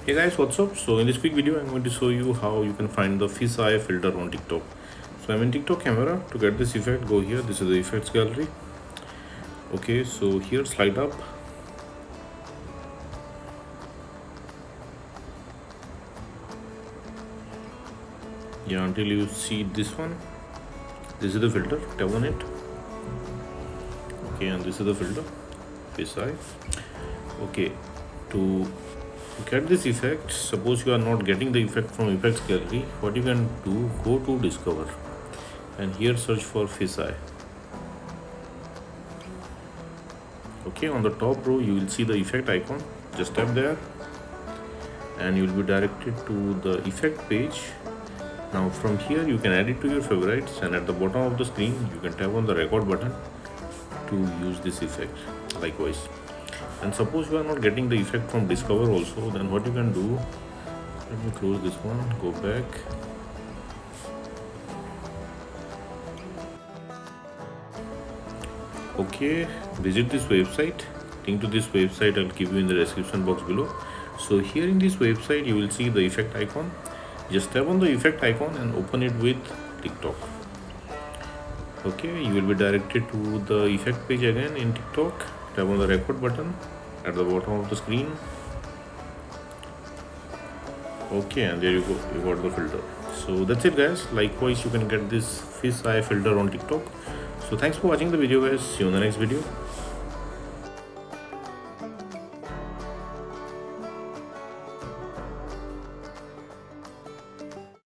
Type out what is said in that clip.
Hey guys, what's up? So in this quick video I'm going to show you how you can find the fisheye filter on TikTok. So I'm in TikTok camera. To get this effect, go here. This is the effects gallery. Okay, so here slide up. Yeah, until you see this one. This is the filter. Tap on it. Okay, and this is the filter, fisheye. Okay, to get this effect, suppose you are not getting the effect from effects gallery, what you can do, go to discover and here search for fisheye. Okay, on the top row you will see the effect icon. Just tap there and you will be directed to the effect page. Now from here you can add it to your favorites, and at the bottom of the screen you can tap on the record button to use this effect likewise. And suppose you are not getting the effect from discover also, then what you can do, let me close this one, go back. Okay, visit this website. Link to this website I'll give you in the description box below. So here in this website you will see the effect icon. Just tap on the effect icon and open it with TikTok. Okay, you will be directed to the effect page again in TikTok. Tap on the record button at the bottom of the screen. Okay, and there you go, you got the filter. So that's it guys. Likewise you can get this fisheye filter on TikTok. So thanks for watching the video guys. See you in the next video.